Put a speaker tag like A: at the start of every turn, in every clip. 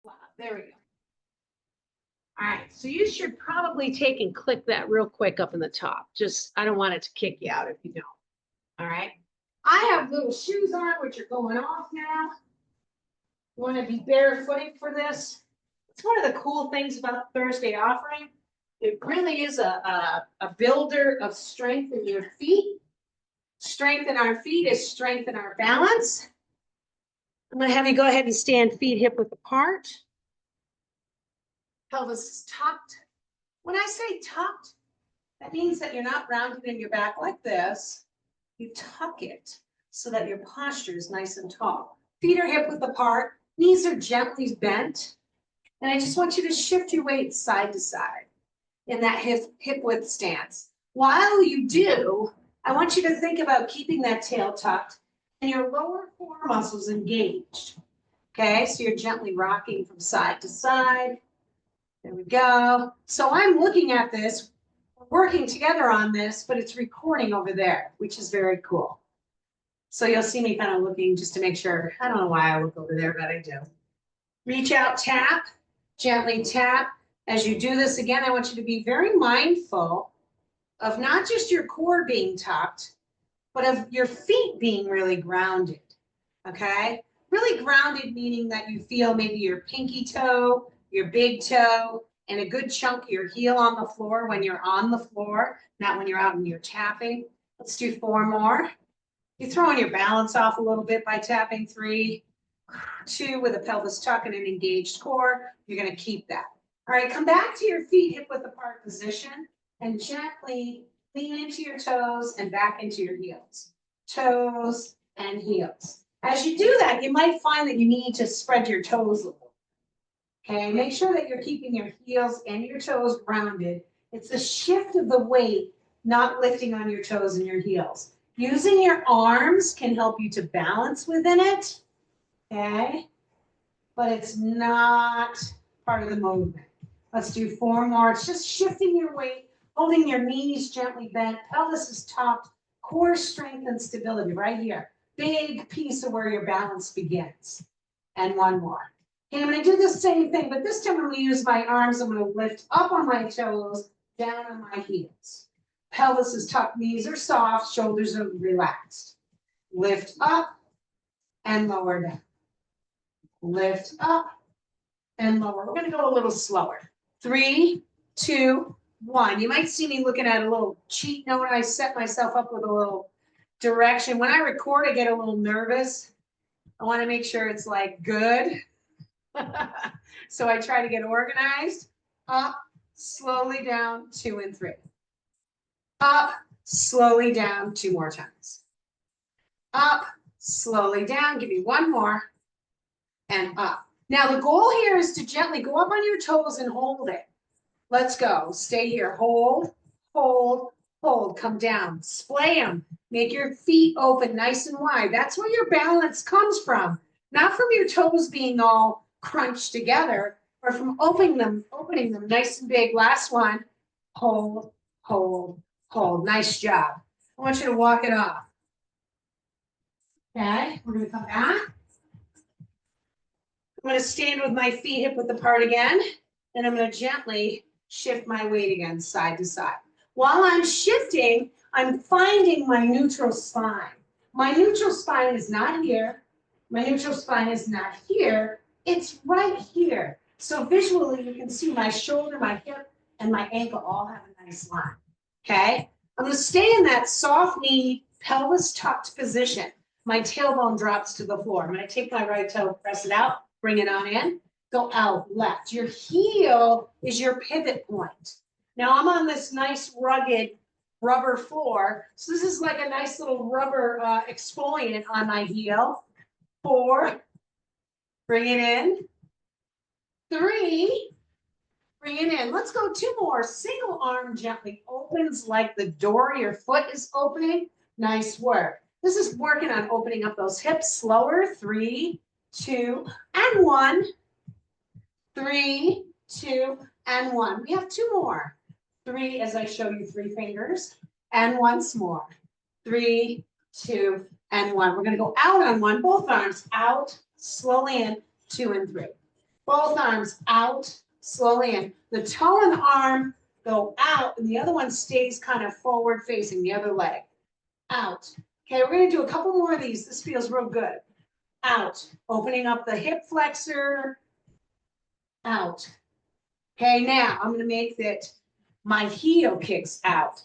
A: Wow, there we go. All right, so you should probably take and click that real quick up in the top. Just, I don't want it to kick you out if you don't. All right. I have little shoes on, which are going off now. You want to be barefooted for this? It's one of the cool things about Thursday offering. It really is a builder of strength in your feet. Strengthen our feet is strengthen our balance. I'm going to have you go ahead and stand feet hip width apart. Pelvis is tucked. When I say tucked, that means that you're not rounded in your back like this. You tuck it so that your posture is nice and tall. Feet are hip width apart. Knees are gently bent. And I just want you to shift your weight side to side in that hip width stance. While you do, I want you to think about keeping that tail tucked and your lower core muscles engaged. Okay, so you're gently rocking from side to side. There we go. So I'm looking at this, we're working together on this, but it's recording over there, which is very cool. So you'll see me kind of looking just to make sure. I don't know why I look over there, but I do. Reach out, tap, gently tap. As you do this again, I want you to be very mindful of not just your core being tucked, but of your feet being really grounded, okay? Really grounded meaning that you feel maybe your pinky toe, your big toe, and a good chunk of your heel on the floor when you're on the floor, not when you're out and you're tapping. Let's do 4 more. You're throwing your balance off a little bit by tapping 3, 2 with a pelvis tuck and an engaged core. You're going to keep that. All right, come back to your feet hip width apart position and gently lean into your toes and back into your heels. Toes and heels. As you do that, you might find that you need to spread your toes a little. Okay, make sure that you're keeping your heels and your toes grounded. It's a shift of the weight, not lifting on your toes and your heels. Using your arms can help you to balance within it, okay? But it's not part of the movement. Let's do 4 more. It's just shifting your weight, holding your knees gently bent, pelvis is tucked, core strength and stability right here. Big piece of where your balance begins. And 1 more. Okay, I'm going to do the same thing, but this time I'm going to use my arms. I'm going to lift up on my toes, down on my heels. Pelvis is tucked, knees are soft, shoulders are relaxed. Lift up and lower down. Lift up and lower. We're going to go a little slower. 3, 2, 1. You might see me looking at a little cheat note. I set myself up with a little direction. When I record, I get a little nervous. I want to make sure it's like good. So I try to get organized. Up, slowly down, 2 and 3. Up, slowly down, 2 more times. Up, slowly down, give me 1 more, and up. Now the goal here is to gently go up on your toes and hold it. Let's go, stay here, hold, hold, hold, come down, splay them, make your feet open nice and wide. That's where your balance comes from, not from your toes being all crunched together, or from opening them nice and big. Last one, hold, hold, hold. Nice job. I want you to walk it off. Okay, we're going to come back. I'm going to stand with my feet hip width apart again, and I'm going to gently shift my weight again side to side. While I'm shifting, I'm finding my neutral spine. My neutral spine is not here. My neutral spine is not here. It's right here. So visually, you can see my shoulder, my hip, and my ankle all have a nice line. Okay? I'm going to stay in that soft knee, pelvis tucked position. My tailbone drops to the floor. I'm going to take my right toe, press it out, bring it on in, go out, left. Your heel is your pivot point. Now I'm on this nice rugged rubber floor. So this is like a nice little rubber exfoliant on my heel. 4, bring it in. 3, bring it in. Let's go 2 more. Single arm gently opens like the door your foot is opening. Nice work. This is working on opening up those hips slower. 3, 2, and 1. 3, 2, and 1. We have 2 more. 3, as I show you 3 fingers, and once more. 3, 2, and 1. We're going to go out on 1, both arms out, slowly in, 2 and 3. Both arms out, slowly in. The toe and the arm go out, and the other one stays kind of forward facing, the other leg. Out. Okay, we're gonna do a couple more of these. This feels real good. Out, opening up the hip flexor. Out. Okay, now I'm gonna make that my heel kicks out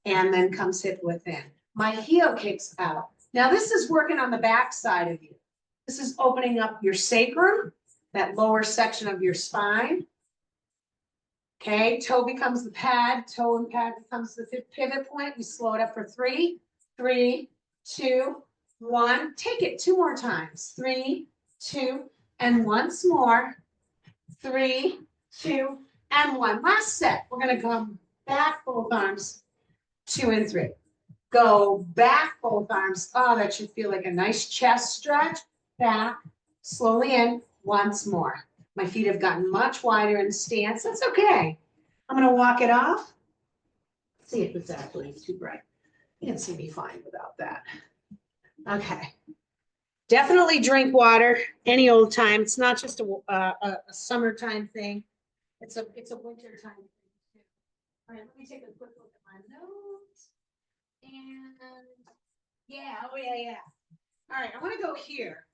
A: and then comes hip within. My heel kicks out. Now this is working on the back side of you. This is opening up your sacrum, that lower section of your spine. Okay, toe becomes the pad, toe and pad becomes the pivot point. We slow it up for 3, 3, 2, 1. Take it 2 more times. 3, 2, and once more. 3, 2, and 1. Last set. We're going to come back both arms. 2 and 3. Go back both arms. Oh, that should feel like a nice chest stretch. Back, slowly in, once more. My feet have gotten much wider in stance. That's okay. I'm going to walk it off. See if it's actually too bright. You can see me fine without that. Okay. Definitely drink water any old time. It's not just a summertime thing. It's a winter time thing too. All right, let me take a quick look at my notes. And yeah, oh yeah. All right, I want to go here.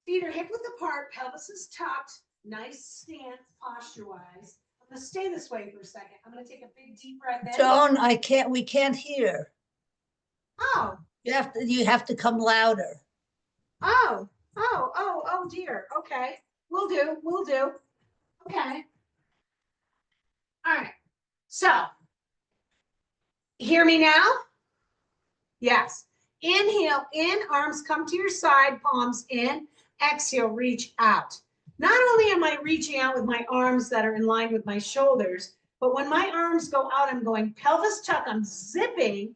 A: Feet are hip width apart, pelvis is tucked, nice stance posture-wise. I'm gonna stay this way for a second. I'm gonna take a big deep breath in.
B: Joan, we can't hear.
A: Oh.
B: You have to come louder.
A: Oh dear. Okay. Will do. Okay. All right. So, hear me now? Yes. Inhale in, arms come to your side, palms in. Exhale, reach out. Not only am I reaching out with my arms that are in line with my shoulders, but when my arms go out, I'm going pelvis tuck. I'm zipping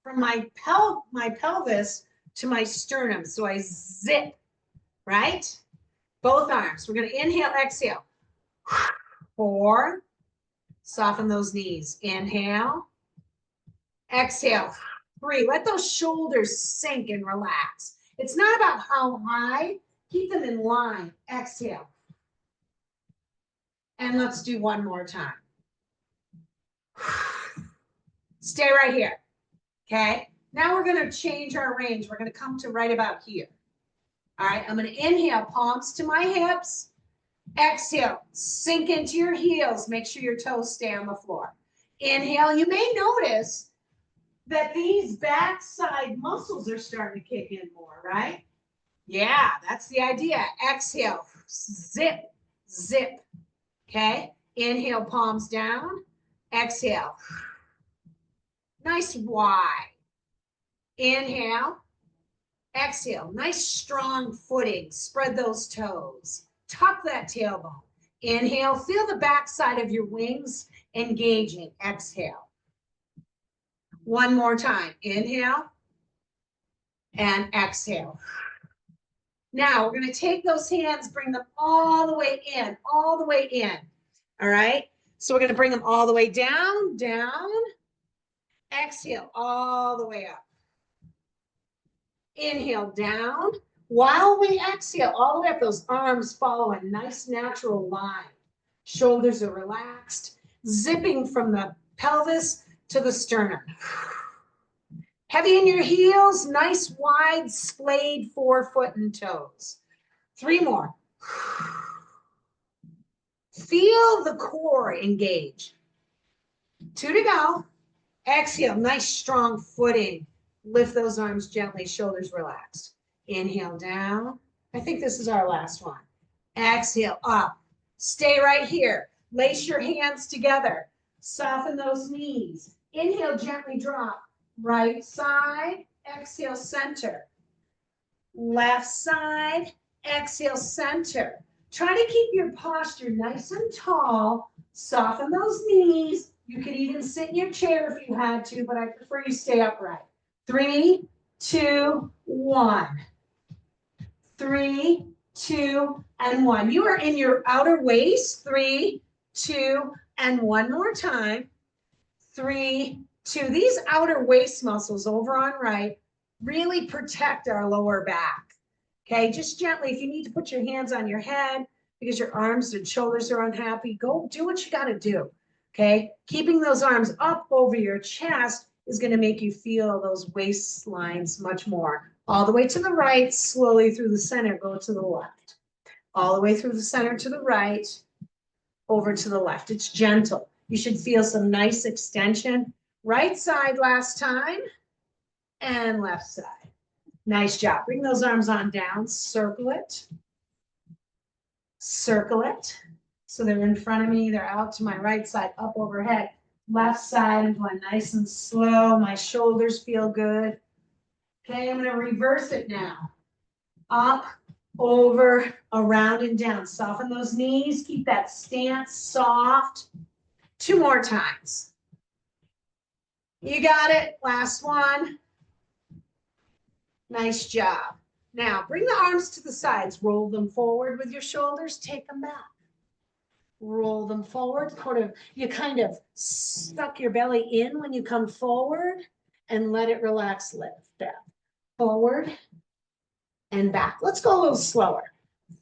A: from my pelvis to my sternum. So I zip, right? Both arms. We're going to inhale, exhale. 4. Soften those knees. Inhale. Exhale. 3. Let those shoulders sink and relax. It's not about how high. Keep them in line. Exhale. And let's do one more time. Stay right here. Okay. Now we're going to change our range. We're going to come to right about here. All right. I'm going to inhale, palms to my hips. Exhale, sink into your heels. Make sure your toes stay on the floor. Inhale. You may notice that these backside muscles are starting to kick in more, right? Yeah, that's the idea. Exhale, zip, zip. Okay. Inhale, palms down. Exhale. Nice wide. Inhale. Exhale. Nice strong footing. Spread those toes. Tuck that tailbone. Inhale. Feel the backside of your wings engaging. Exhale. One more time. Inhale. And exhale. Now we're going to take those hands, bring them all the way in, all the way in. All right. So we're going to bring them all the way down, down. Exhale all the way up. Inhale down. While we exhale all the way up, those arms follow a nice natural line. Shoulders are relaxed, zipping from the pelvis to the sternum. Heavy in your heels, nice wide splayed forefoot and toes. 3 more. Feel the core engage. 2 to go. Exhale, nice strong footing. Lift those arms gently, shoulders relaxed. Inhale down. I think this is our last one. Exhale up. Stay right here. Lace your hands together. Soften those knees. Inhale, gently drop. Right side, exhale, center. Left side, exhale, center. Try to keep your posture nice and tall. Soften those knees. You could even sit in your chair if you had to, but I prefer you stay upright. 3, 2, 1. 3, 2, and 1. You are in your outer waist. 3, 2, and one more time. 3, 2. These outer waist muscles over on right really protect our lower back. Okay, just gently. If you need to put your hands on your head, because your arms and shoulders are unhappy, go do what you gotta do, okay? Keeping those arms up over your chest is gonna make you feel those waistlines much more. All the way to the right, slowly through the center, go to the left. All the way through the center to the right, over to the left. It's gentle. You should feel some nice extension. Right side last time, and left side. Nice job. Bring those arms on down, circle it. Circle it. So they're in front of me, they're out to my right side, up overhead. Left side, I'm going nice and slow. My shoulders feel good. Okay, I'm gonna reverse it now. Up, over, around and down. Soften those knees, keep that stance soft. 2 more times. You got it, last one. Nice job. Now, bring the arms to the sides. Roll them forward with your shoulders. Take them back. Roll them forward. You kind of stuck your belly in when you come forward and let it relax, lift back. Forward and back. Let's go a little slower.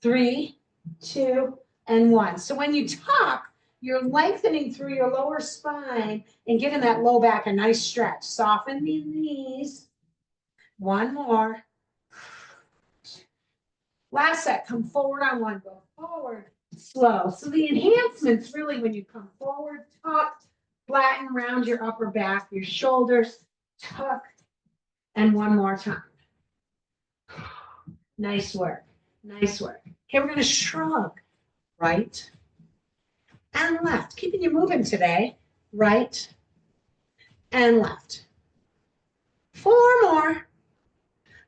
A: 3, 2, and 1. So when you tuck, you're lengthening through your lower spine and giving that low back a nice stretch. Soften the knees. 1 more. Last set, come forward on 1, go forward, slow. So the enhancement's really when you come forward, tuck, flatten around your upper back, your shoulders, tuck, and 1 more time. Nice work, nice work. Okay, we're gonna shrug, right and left. Keeping you moving today, right and left. 4 more.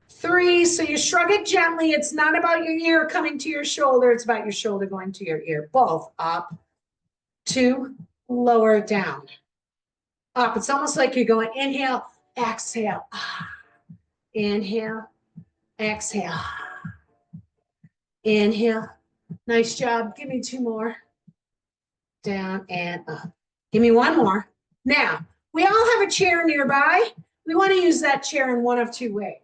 A: 3, so you shrug it gently. It's not about your ear coming to your shoulder. It's about your shoulder going to your ear. Both up, 2, lower down, up. It's almost like you're going inhale, exhale, inhale, exhale, inhale. Nice job. Give me 2 more. Down and up. Give me 1 more. Now, we all have a chair nearby. We want to use that chair in one of 2 ways.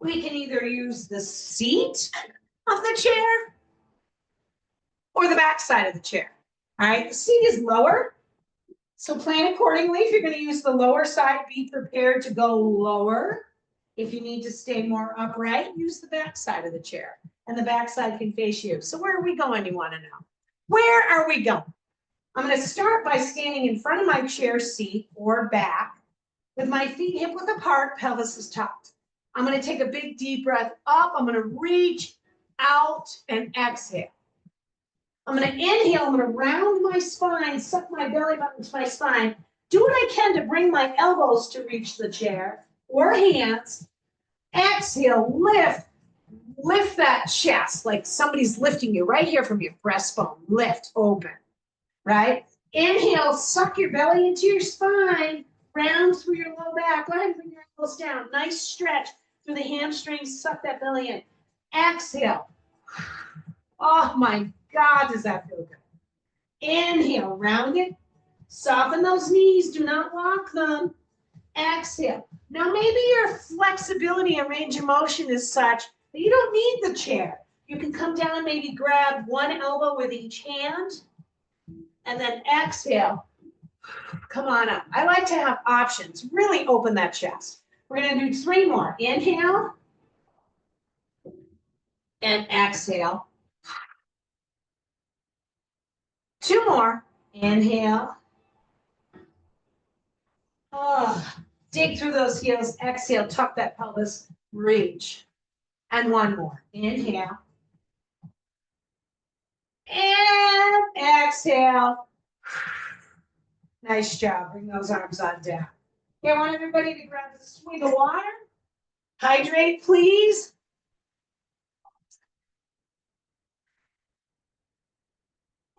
A: We can either use the seat of the chair or the back side of the chair. All right, the seat is lower, so plan accordingly. If you're going to use the lower side, be prepared to go lower. If you need to stay more upright, use the back side of the chair, and the back side can face you. So where are we going, you want to know? Where are we going? I'm going to start by standing in front of my chair seat or back with my feet hip width apart, pelvis is tucked. I'm going to take a big deep breath up. I'm going to reach out and exhale. I'm going to inhale. I'm going to round my spine, suck my belly button to my spine. Do what I can to bring my elbows to reach the chair or hands. Exhale, lift that chest like somebody's lifting you right here from your breastbone. Lift, open, right? Inhale, suck your belly into your spine. Round through your low back. Go ahead and bring your elbows down. Nice stretch through the hamstrings. Suck that belly in. Exhale. Oh my God, does that feel good? Inhale, round it. Soften those knees. Do not lock them. Exhale. Now maybe your flexibility and range of motion is such that you don't need the chair. You can come down and maybe grab 1 elbow with each hand and then exhale. Come on up. I like to have options. Really open that chest. We're going to do 3 more. Inhale and exhale. 2 more. Inhale. Oh, dig through those heels. Exhale. Tuck that pelvis. Reach. And 1 more. Inhale. And exhale. Nice job. Bring those arms on down. Okay, I want everybody to grab a swig of water. Hydrate, please.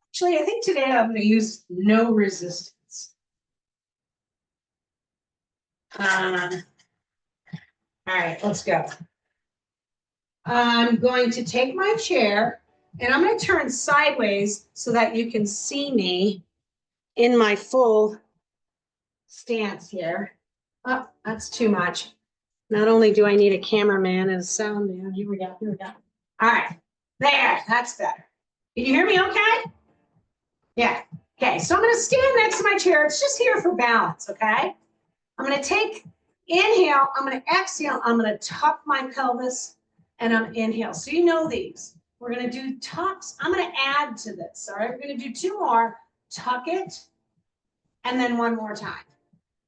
A: Actually, I think today I'm going to use no resistance. All right, let's go. I'm going to take my chair and I'm going to turn sideways so that you can see me in my full stance here. Oh, that's too much. Not only do I need a cameraman and a sound man, here we go. All right. There, that's better. Can you hear me okay? Yeah. Okay, so I'm gonna stand next to my chair. It's just here for balance, okay? I'm gonna take, inhale, I'm gonna exhale, I'm gonna tuck my pelvis, and I'm inhale. So you know these. We're gonna do tucks. I'm gonna add to this, all right? We're gonna do 2 more. Tuck it, and then 1 more time.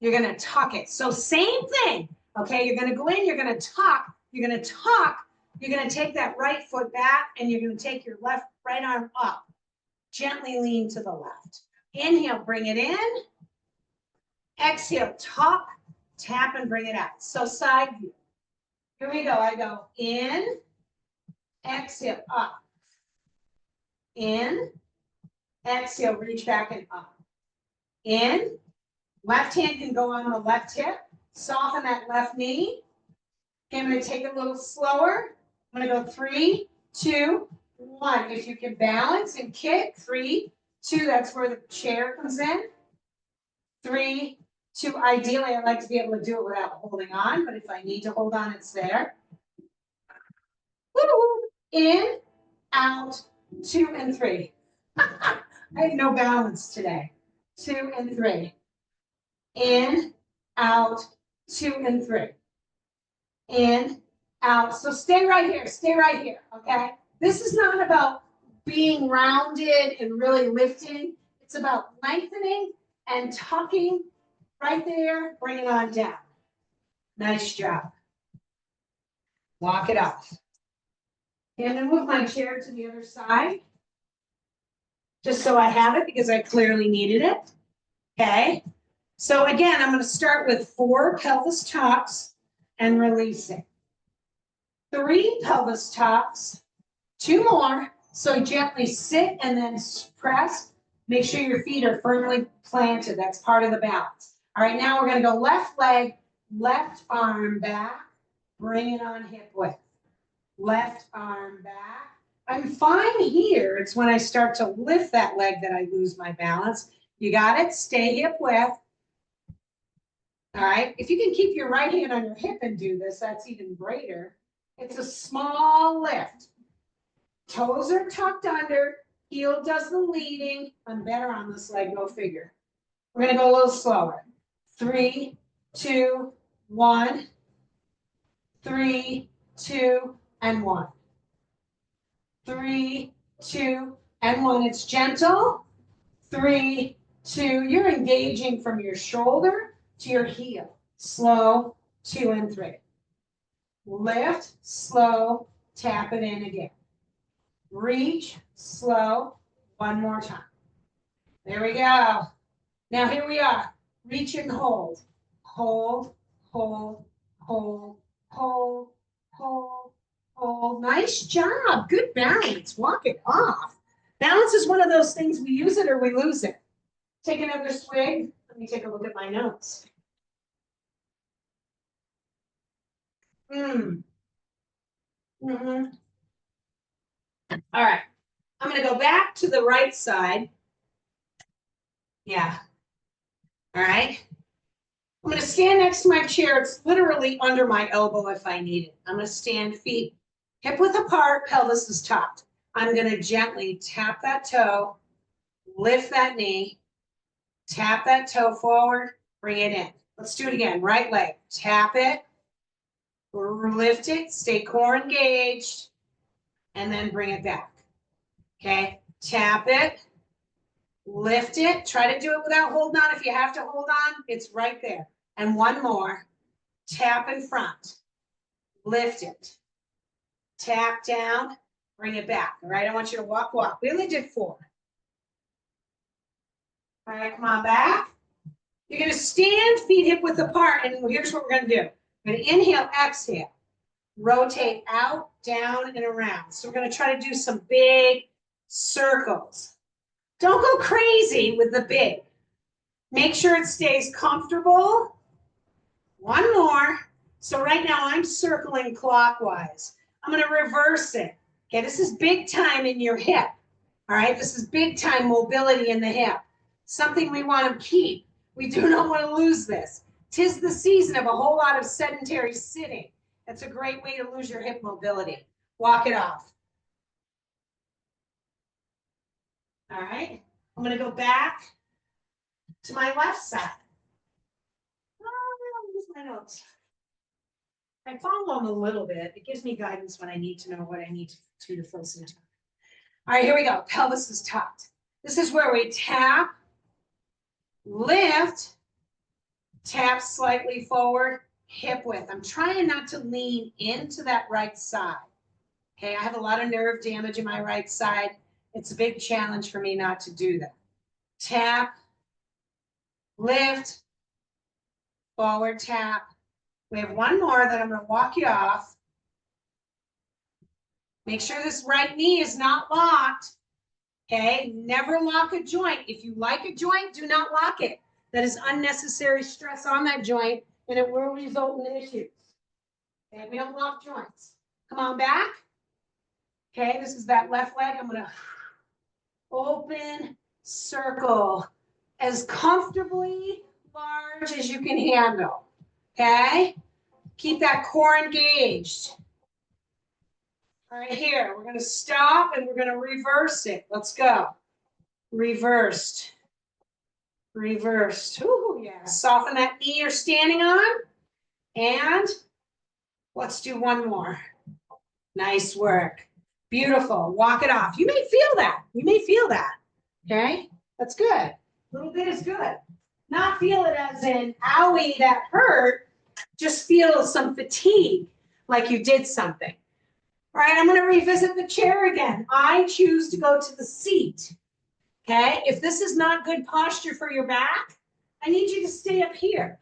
A: You're gonna tuck it. So same thing, okay? You're gonna go in, you're gonna tuck, you're gonna tuck, you're gonna take that right foot back, and you're gonna take your right arm up. Gently lean to the left. Inhale, bring it in. Exhale, tuck, tap, and bring it out. So side view. Here we go. I go in, exhale, up. In, exhale, reach back and up. In, left hand can go on the left hip. Soften that left knee. Okay, I'm going to take it a little slower. I'm going to go 3, 2, 1. If you can balance and kick, 3, 2, that's where the chair comes in. 3, 2, ideally I like to be able to do it without holding on, but if I need to hold on, it's there. Woo-hoo. In, out, 2 and 3. I have no balance today. 2 and 3. In, out, 2 and 3. In, out. So stay right here, okay? This is not about being rounded and really lifting. It's about lengthening and tucking right there, bring it on down. Nice job. Walk it off. And then move my chair to the other side. Just so I have it because I clearly needed it. Okay. So again, I'm going to start with 4 pelvis tucks and releasing. 3 pelvis tucks, 2 more. So gently sit and then press. Make sure your feet are firmly planted. That's part of the balance. All right, now we're going to go left leg, left arm back. Bring it on hip width. Left arm back. I'm fine here. It's when I start to lift that leg that I lose my balance. You got it? Stay hip width. All right. If you can keep your right hand on your hip and do this, that's even greater. It's a small lift. Toes are tucked under. Heel does the leading. I'm better on this leg, go figure. We're going to go a little slower. 3, 2, 1. 3, 2, and 1. 3, 2, and 1. It's gentle. 3, 2. You're engaging from your shoulder to your heel. Slow. 2 and 3. Lift. Slow. Tap it in again. Reach. Slow. 1 more time. There we go. Now here we are. Reach and hold. Hold. Hold. Hold. Hold. Hold. Hold. Nice job. Good balance. Walk it off. Balance is one of those things we use it or we lose it. Take another swig. Let me take a look at my notes. Mm. Mm-hmm. All right. I'm going to go back to the right side. Yeah. All right. I'm going to stand next to my chair. It's literally under my elbow if I need it. I'm going to stand feet hip width apart, pelvis is tucked. I'm going to gently tap that toe, lift that knee, tap that toe forward, bring it in. Let's do it again. Right leg, tap it, lift it, stay core engaged, and then bring it back. Okay, tap it, lift it. Try to do it without holding on. If you have to hold on, it's right there. And 1 more. Tap in front. Lift it. Tap down. Bring it back. All right. I want you to walk, walk. We only did 4. All right. Come on back. You're going to stand feet hip width apart. And here's what we're going to do. We're going to inhale, exhale. Rotate out, down, and around. So we're going to try to do some big circles. Don't go crazy with the big. Make sure it stays comfortable. 1 more. So right now I'm circling clockwise. I'm going to reverse it. Okay, this is big time in your hip. All right, this is big time mobility in the hip. Something we want to keep. We do not want to lose this. 'Tis the season of a whole lot of sedentary sitting. That's a great way to lose your hip mobility. Walk it off. All right, I'm gonna go back to my left side. Oh, where's my notes? I follow them a little bit. It gives me guidance when I need to know what I need to fill some time. All right, here we go. Pelvis is tucked. This is where we tap, lift, tap slightly forward, hip width. I'm trying not to lean into that right side. Okay, I have a lot of nerve damage in my right side. It's a big challenge for me not to do that. Tap, lift, forward tap. We have one more that I'm going to walk you off. Make sure this right knee is not locked. Okay, never lock a joint. If you like a joint, do not lock it. That is unnecessary stress on that joint, and it will result in issues. Okay, we don't lock joints. Come on back. Okay, this is that left leg. I'm gonna open circle as comfortably large as you can handle. Okay, keep that core engaged. All right, here, we're gonna stop and we're gonna reverse it. Let's go. Reversed. Reversed. Ooh, yeah. Soften that knee you're standing on. And let's do one more. Nice work. Beautiful. Walk it off. You may feel that. You may feel that. Okay? That's good. A little bit is good. Not feel it as in, owie, that hurt. Just feel some fatigue, like you did something. All right, I'm going to revisit the chair again. I choose to go to the seat. Okay? If this is not good posture for your back, I need you to stay up here.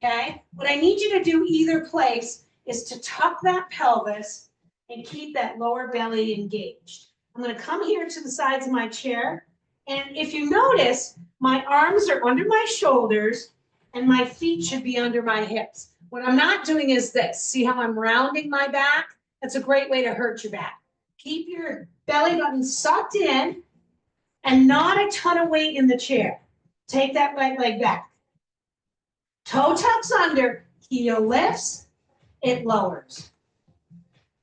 A: Okay? What I need you to do either place is to tuck that pelvis and keep that lower belly engaged. I'm going to come here to the sides of my chair. And if you notice, my arms are under my shoulders and my feet should be under my hips. What I'm not doing is this. See how I'm rounding my back? That's a great way to hurt your back. Keep your belly button sucked in and not a ton of weight in the chair. Take that right leg back. Toe tucks under, heel lifts, it lowers.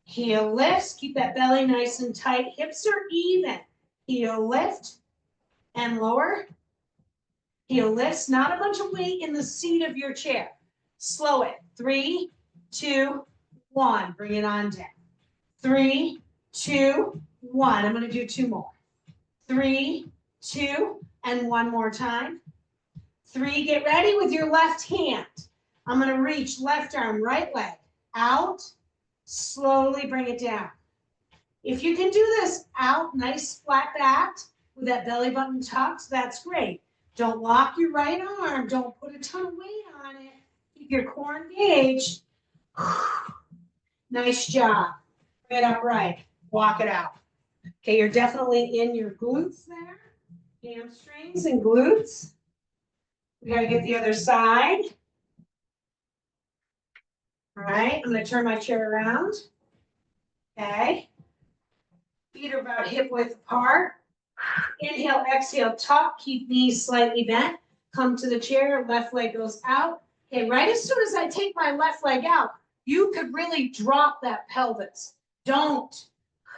A: Heel lifts, keep that belly nice and tight. Hips are even. Heel lift and lower. Heel lifts, not a bunch of weight in the seat of your chair. Slow it. 3, 2, 1. Bring it on down. 3, 2, 1. I'm going to do 2 more. 3, 2, and 1 more time. 3, get ready with your left hand. I'm going to reach left arm, right leg, out, slowly bring it down. If you can do this out, nice flat back with that belly button tucked, that's great. Don't lock your right arm. Don't put a ton of weight on it. Keep your core engaged. Nice job. Bring it upright. Walk it out. Okay, you're definitely in your glutes there. Hamstrings and glutes. We gotta get the other side. All right, I'm gonna turn my chair around. Okay. Feet are about hip width apart. Inhale, exhale, tuck, keep knees slightly bent. Come to the chair, left leg goes out. Okay, right as soon as I take my left leg out, you could really drop that pelvis. Don't.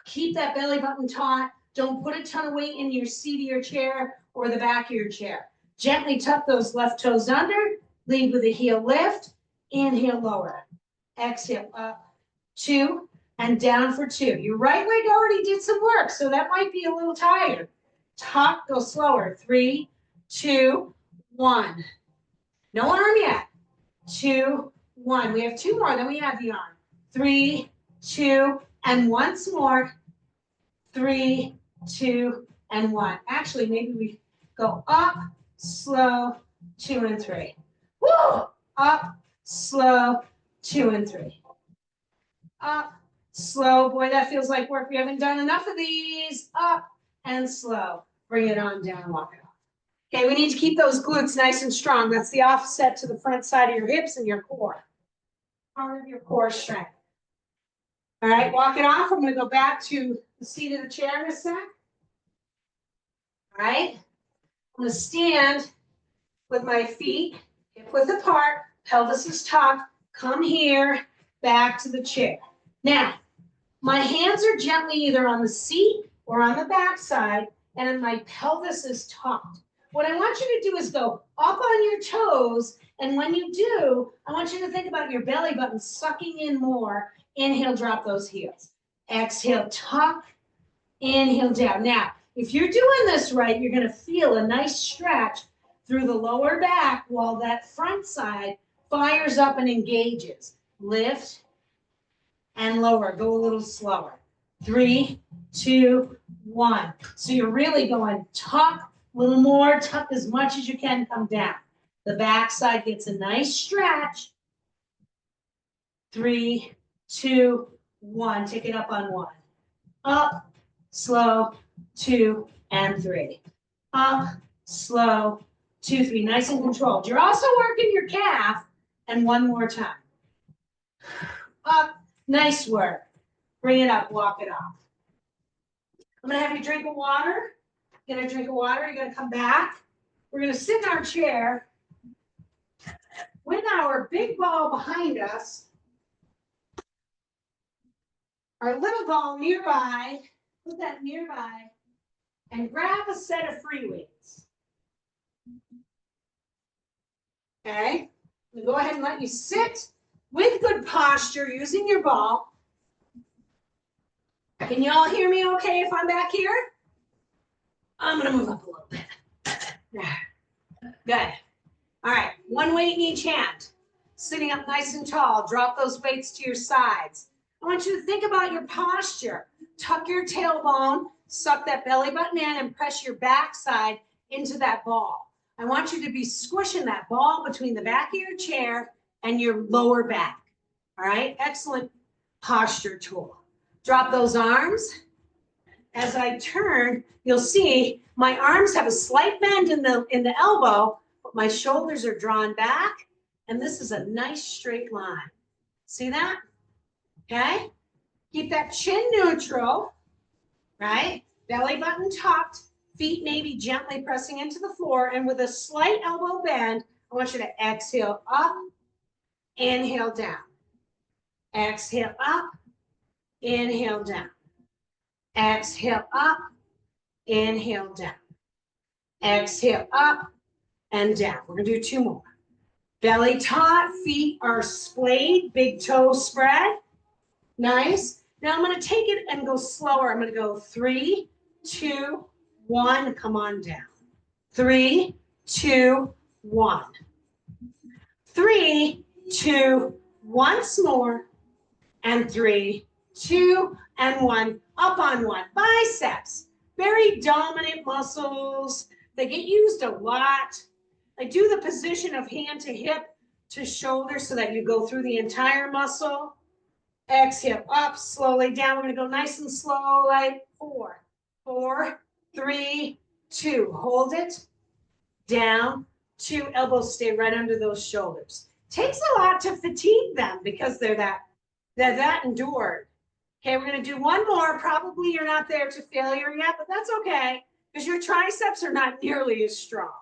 A: Keep that belly button taut. Don't put a ton of weight in your seat of your chair or the back of your chair. Gently tuck those left toes under. Lead with a heel lift. Inhale, lower. Exhale, up, 2, and down for 2. Your right leg already did some work, so that might be a little tired. Tuck, go slower. 3, 2, 1. No arm yet. 2, 1. We have 2 more, then we have the arm. 3, 2, and once more. 3, 2, and 1. Actually, maybe we go up, slow, 2 and 3. Woo! Up, slow, 2 and 3. Up, slow. Boy, that feels like work. We haven't done enough of these. Up and slow. Bring it on down, walk it off. Okay, we need to keep those glutes nice and strong. That's the offset to the front side of your hips and your core. Part of your core strength. All right, walk it off. I'm going to go back to the seat of the chair in a sec. All right, I'm going to stand with my feet hip width apart, pelvis is tucked. Come here, back to the chair. Now, my hands are gently either on the seat or on the back side, and my pelvis is tucked. What I want you to do is go up on your toes, and when you do, I want you to think about your belly button sucking in more. Inhale, drop those heels. Exhale, tuck. Inhale down. Now, if you're doing this right, you're gonna feel a nice stretch through the lower back while that front side fires up and engages. Lift and lower. Go a little slower. 3, 2, 1. So you're really going tuck, a little more, tuck as much as you can, come down. The back side gets a nice stretch. 3, 2, 1. Take it up on 1. Up, slow, 2, and 3. Up, slow, 2, 3. Nice and controlled. You're also working your calf. And one more time. Up, nice work. Bring it up, walk it off. I'm gonna have you drink of water. Get a drink of water. You're gonna come back. We're gonna sit in our chair with our big ball behind us, our little ball nearby. Put that nearby, and grab a set of free weights. Okay. I'm gonna go ahead and let you sit with good posture using your ball. Can you all hear me okay if I'm back here? I'm gonna move up a little bit. Good. All right, one weight in each hand. Sitting up nice and tall, drop those weights to your sides. I want you to think about your posture. Tuck your tailbone, suck that belly button in, and press your backside into that ball. I want you to be squishing that ball between the back of your chair and your lower back. All right, excellent posture tool. Drop those arms. As I turn, you'll see my arms have a slight bend in the elbow, but my shoulders are drawn back, and this is a nice straight line. See that? Okay? Keep that chin neutral, right? Belly button tucked, feet maybe gently pressing into the floor, and with a slight elbow bend, I want you to exhale up, inhale down. Exhale up, inhale down. Exhale up, inhale down. Exhale up and down. We're gonna do 2 more. Belly taut, feet are splayed, big toe spread. Nice. Now I'm gonna take it and go slower. I'm gonna go 3, 2, 1, come on down. 3, 2, 1. 3, 2, once more. And 3, 2, and 1. Up on 1. Biceps. Very dominant muscles. They get used a lot. I do the position of hand to hip to shoulder so that you go through the entire muscle. Exhale, up, slowly down. We're gonna go nice and slow, like 4, 4, 3, 2. Hold it, down, 2. Elbows stay right under those shoulders. Takes a lot to fatigue them because they're that endured. Okay, we're gonna do 1 more. Probably you're not there to failure yet, but that's okay because your triceps are not nearly as strong.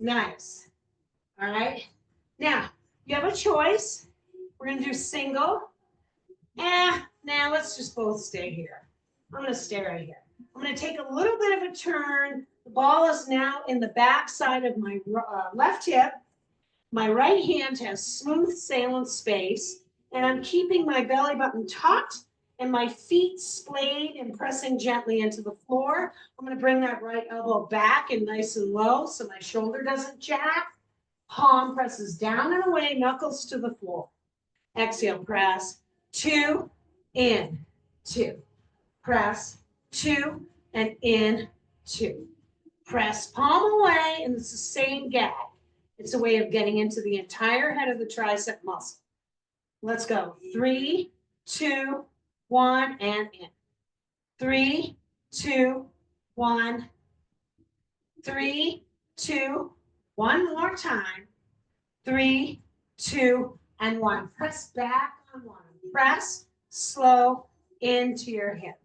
A: Nice. All right. Now, you have a choice. We're gonna do single. Now let's just both stay here. I'm gonna stay right here. I'm gonna take a little bit of a turn. The ball is now in the back side of my left hip. My right hand has smooth salient space, and I'm keeping my belly button tucked and my feet splayed and pressing gently into the floor. I'm gonna bring that right elbow back and nice and low so my shoulder doesn't jack. Palm presses down and away, knuckles to the floor. Exhale, press, 2, in, 2. Press, 2, and in, 2. Press palm away, and it's the same gag. It's a way of getting into the entire head of the tricep muscle. Let's go. 3, 2, 1, and in. 3, 2, 1. 3, 2, 1 more time. 3, 2, and 1. Press back on 1. Press, slow, into your hip.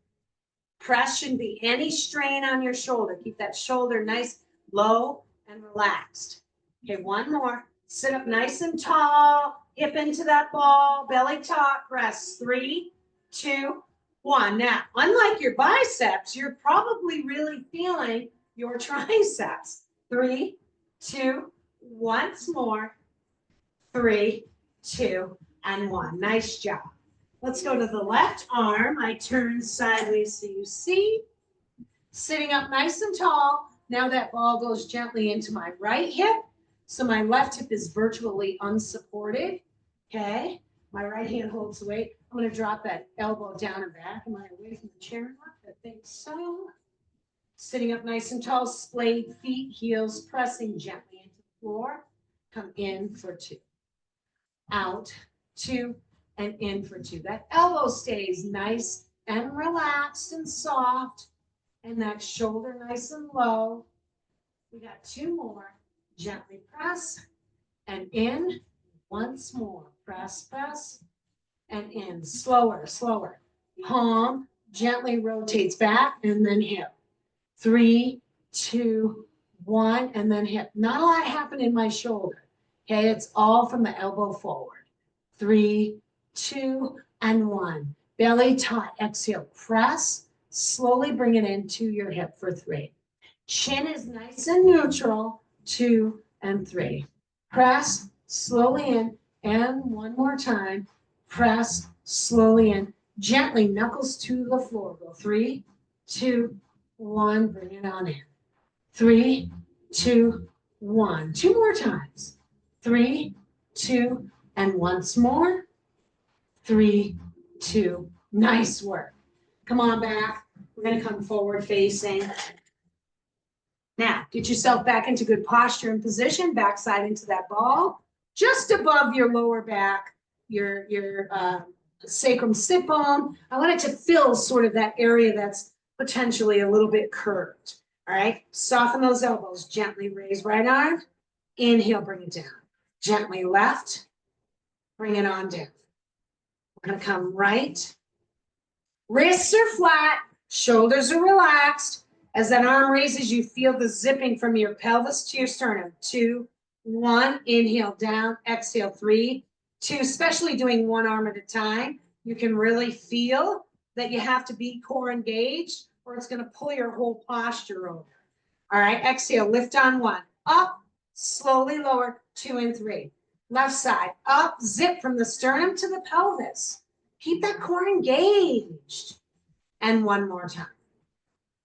A: Press shouldn't be any strain on your shoulder. Keep that shoulder nice, low, and relaxed. Okay, 1 more. Sit up nice and tall. Hip into that ball. Belly taut. Press. 3, 2, one. Now, unlike your biceps, you're probably really feeling your triceps. 3, 2, once more. 3, 2, and 1. Nice job. Let's go to the left arm. I turn sideways so you see. Sitting up nice and tall. Now that ball goes gently into my right hip. So my left hip is virtually unsupported. Okay. My right hand holds the weight. I'm going to drop that elbow down and back. Am I away from the chair enough? I think so. Sitting up nice and tall, splayed feet, heels pressing gently into the floor. Come in for 2. Out, 2, and in for 2. That elbow stays nice and relaxed and soft. And that shoulder nice and low. We got 2 more. Gently press and in. Once more. Press, press, and in. Slower, slower. Palm gently rotates back and then hip. 3, 2, 1, and then hip. Not a lot happened in my shoulder. Okay, it's all from the elbow forward. 3, 2, and 1. Belly taut. Exhale. Press. Slowly bring it into your hip for 3. Chin is nice and neutral. 2 and 3. Press slowly in. And one more time. Press slowly in. Gently, knuckles to the floor. Go 3, 2, 1. Bring it on in. 3, 2, 1. 2 more times. 3, 2, and once more. 3, 2. Nice work. Come on back. We're going to come forward facing. Now, get yourself back into good posture and position. Backside into that ball. Just above your lower back, your sacrum sit bone. I want it to fill sort of that area that's potentially a little bit curved. All right. Soften those elbows. Gently raise right arm. Inhale, bring it down. Gently left. Bring it on down. We're going to come right. Wrists are flat. Shoulders are relaxed. As that arm raises, you feel the zipping from your pelvis to your sternum. 2, 1. Inhale down. Exhale. 3, 2. Especially doing one arm at a time. You can really feel that you have to be core engaged or it's going to pull your whole posture over. All right. Exhale. Lift on 1. Up. Slowly lower. 2 and 3. Left side. Up. Zip from the sternum to the pelvis. Keep that core engaged. And one more time.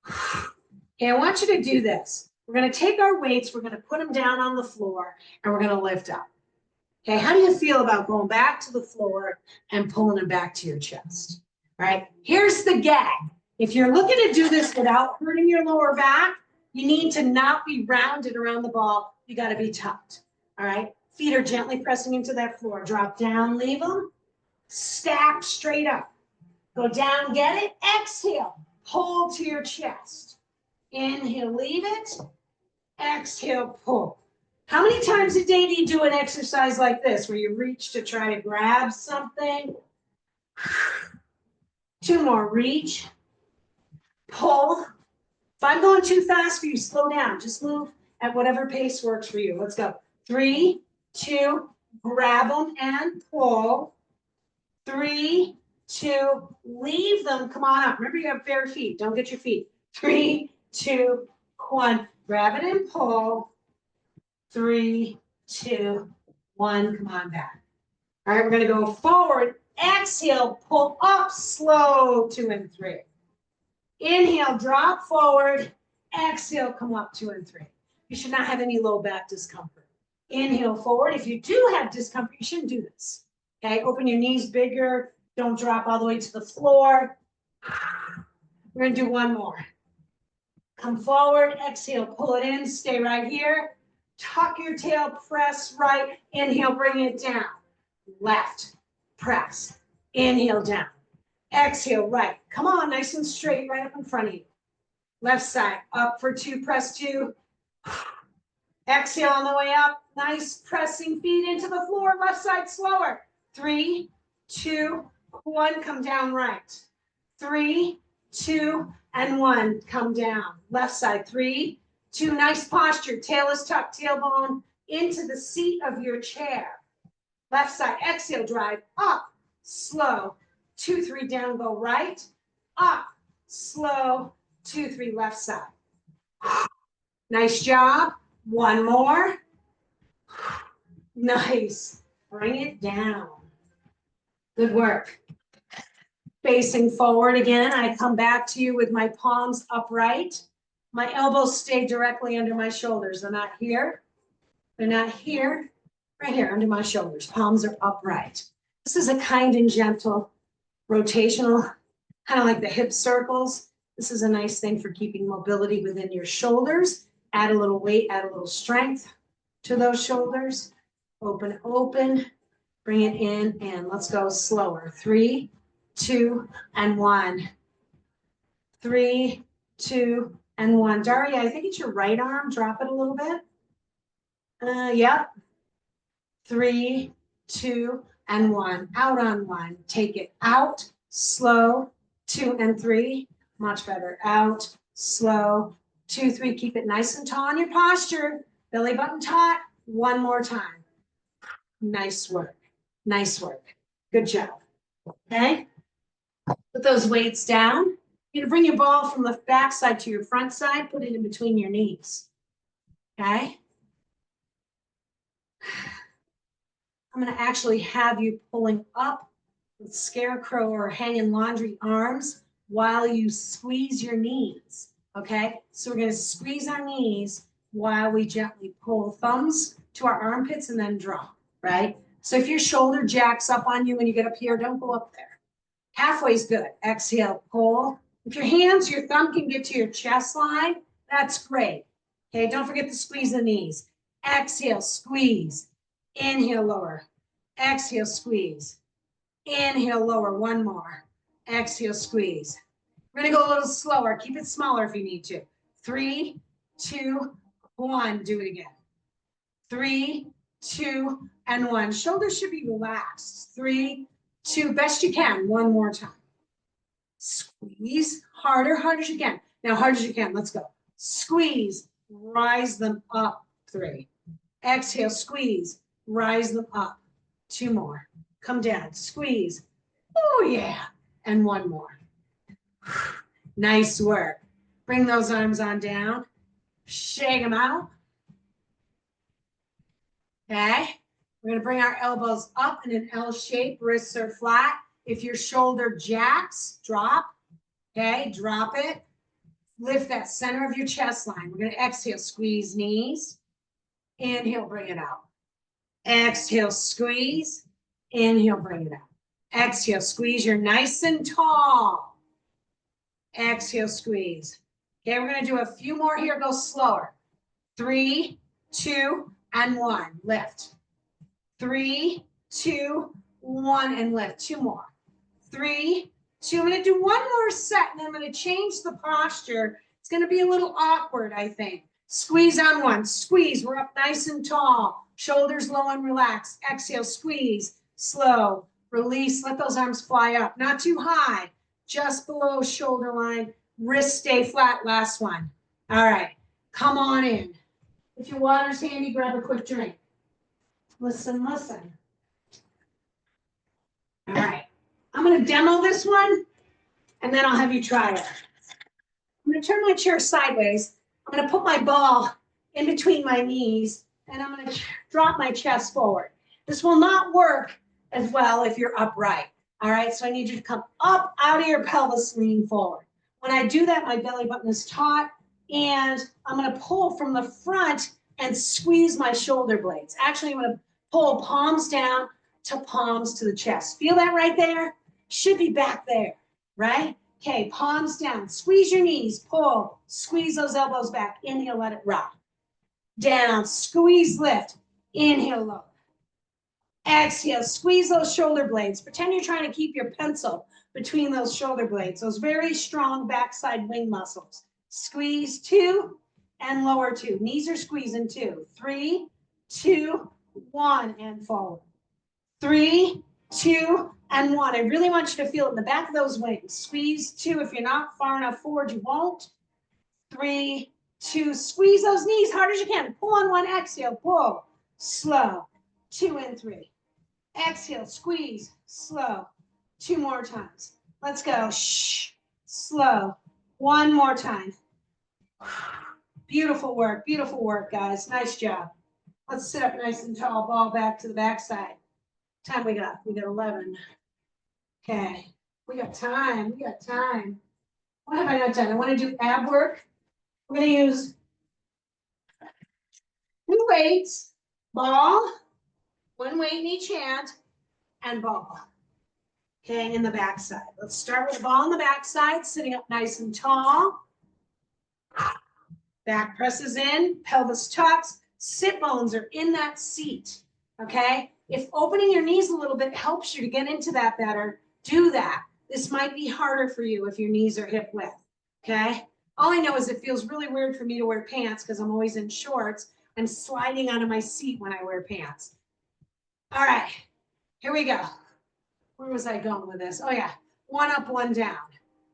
A: Okay, I want you to do this. We're going to take our weights, we're going to put them down on the floor, and we're going to lift up. Okay, how do you feel about going back to the floor and pulling them back to your chest? All right, here's the gag. If you're looking to do this without hurting your lower back, you need to not be rounded around the ball. You got to be tucked. All right, feet are gently pressing into that floor. Drop down, leave them. Stack straight up. Go down, get it. Exhale, hold to your chest. Inhale, leave it. Exhale, pull. How many times a day do you do an exercise like this where you reach to try to grab something? 2 more. Reach, pull. If I'm going too fast for you, slow down. Just move at whatever pace works for you. Let's go. 3, 2, grab them and pull. 3, 2, leave them. Come on up. Remember, you have bare feet. Don't get your feet. 3, 2, 1. Grab it and pull. 3, 2, 1. Come on back. All right, we're going to go forward. Exhale, pull up, slow. 2 and 3. Inhale, drop forward. Exhale, come up. 2 and 3. You should not have any low back discomfort. Inhale forward. If you do have discomfort, you shouldn't do this. Okay, open your knees bigger. Don't drop all the way to the floor. We're going to do one more. Come forward, exhale, pull it in, stay right here. Tuck your tail, press right. Inhale, bring it down. Left, press. Inhale, down. Exhale, right. Come on, nice and straight, right up in front of you. Left side, up for 2, press 2. Exhale on the way up. Nice, pressing feet into the floor. Left side, slower. 3, 2, 1, come down right. 3, 2, and 1, come down. Left side, 3, 2, nice posture. Tail is tucked, tailbone into the seat of your chair. Left side, exhale, drive up, slow. 2, 3, down, go right. up, slow, 2, 3, left side. Nice job. One more. Nice. Bring it down. Good work. Facing forward again, I come back to you with my palms upright. My elbows stay directly under my shoulders. They're not here. They're not here. Right here under my shoulders. Palms are upright. This is a kind and gentle rotational, kind of like the hip circles. This is a nice thing for keeping mobility within your shoulders. Add a little weight, add a little strength to those shoulders. Open, open. Bring it in and let's go slower. 3, 2, and 1. 3, 2, and 1. Daria, I think it's your right arm. Drop it a little bit. Yep. 3, 2, and 1. Out on 1. Take it out. Slow. 2 and 3. Much better. Out. Slow. 2, 3. Keep it nice and tall in your posture. Belly button taut. One more time. Nice work. Nice work. Good job. Okay. Put those weights down. You're gonna bring your ball from the back side to your front side. Put it in between your knees. Okay. I'm gonna actually have you pulling up with scarecrow or hanging laundry arms while you squeeze your knees. Okay. So we're gonna squeeze our knees while we gently pull thumbs to our armpits and then drop. Right. So if your shoulder jacks up on you when you get up here, don't go up there. Halfway is good. Exhale, pull. If your hands, your thumb can get to your chest line, that's great. Okay, don't forget to squeeze the knees. Exhale, squeeze. Inhale, lower. Exhale, squeeze. Inhale, lower. One more. Exhale, squeeze. We're gonna go a little slower. Keep it smaller if you need to. 3, 2, 1. Do it again. 3, 2, and 1. Shoulders should be relaxed. 3, 2, best you can. One more time. Squeeze harder, hard as you can. Now, hard as you can. Let's go. Squeeze, rise them up. 3. Exhale, squeeze, rise them up. 2 more. Come down, squeeze. Oh, yeah. And 1 more. Nice work. Bring those arms on down. Shake them out. Okay. We're going to bring our elbows up in an L shape, wrists are flat. If your shoulder jacks, drop. Okay, drop it. Lift that center of your chest line. We're going to exhale, squeeze knees. Inhale, bring it out. Exhale, squeeze. Inhale, bring it out. Exhale, squeeze. You're nice and tall. Exhale, squeeze. Okay, we're going to do a few more here. Go slower. 3, 2, and 1. Lift. 3, 2, 1, and lift. 2 more. 3, 2. I'm going to do 1 more set, and then I'm going to change the posture. It's going to be a little awkward, I think. Squeeze on 1. Squeeze. We're up nice and tall. Shoulders low and relaxed. Exhale, squeeze. Slow. Release. Let those arms fly up. Not too high. Just below shoulder line. Wrists stay flat. Last one. All right. Come on in. If your water's handy, grab a quick drink. Listen, listen. All right. I'm going to demo this one, and then I'll have you try it. I'm going to turn my chair sideways. I'm going to put my ball in between my knees, and I'm going to drop my chest forward. This will not work as well if you're upright. All right, so I need you to come up out of your pelvis, leaning forward. When I do that, my belly button is taut, and I'm going to pull from the front and squeeze my shoulder blades. Actually, I'm going to pull palms down to palms to the chest. Feel that right there? Should be back there, right? Okay, palms down. Squeeze your knees, pull. Squeeze those elbows back. Inhale, let it rock. Down, squeeze, lift. Inhale, lower. Exhale, squeeze those shoulder blades. Pretend you're trying to keep your pencil between those shoulder blades, those very strong backside wing muscles. Squeeze 2 and lower 2. Knees are squeezing 2. 3, 2, 1, and forward. 3, 2, and 1. I really want you to feel it in the back of those wings. Squeeze 2. If you're not far enough forward, you won't. 3, 2. Squeeze those knees hard as you can. Pull on 1. Exhale. Pull. Slow. 2 and 3. Exhale. Squeeze. Slow. 2 more times. Let's go. Shh. slow. One more time. Beautiful work, guys. Nice job. Let's sit up nice and tall, ball back to the backside. Time we got? We got 11. Okay, we got time, What have I not done? I want to do ab work. We're going to use 2 weights, ball, 1 weight in each hand, and ball. Okay, in the backside. Let's start with the ball in the backside, sitting up nice and tall. Back presses in, pelvis tucks, sit bones are in that seat. Okay, if opening your knees a little bit helps you to get into that better, do that. This might be harder for you if your knees are hip width. Okay, all I know is it feels really weird for me to wear pants because I'm always in shorts. I'm sliding out of my seat when I wear pants. All right, here we go. Where was I going with this? Oh yeah, 1 up, 1 down.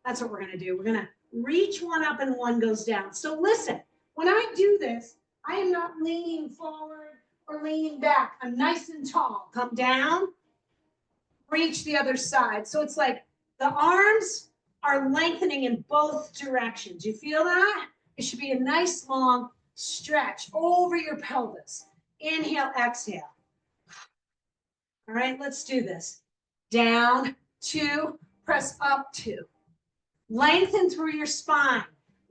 A: That's what we're gonna do. We're gonna reach 1 up and 1 goes down. So listen, when I do this, I am not leaning forward or leaning back. I'm nice and tall. Come down, reach the other side. So it's like the arms are lengthening in both directions. You feel that? It should be a nice long stretch over your pelvis. Inhale, exhale. All right, let's do this. Down, 2, press up, 2. Lengthen through your spine.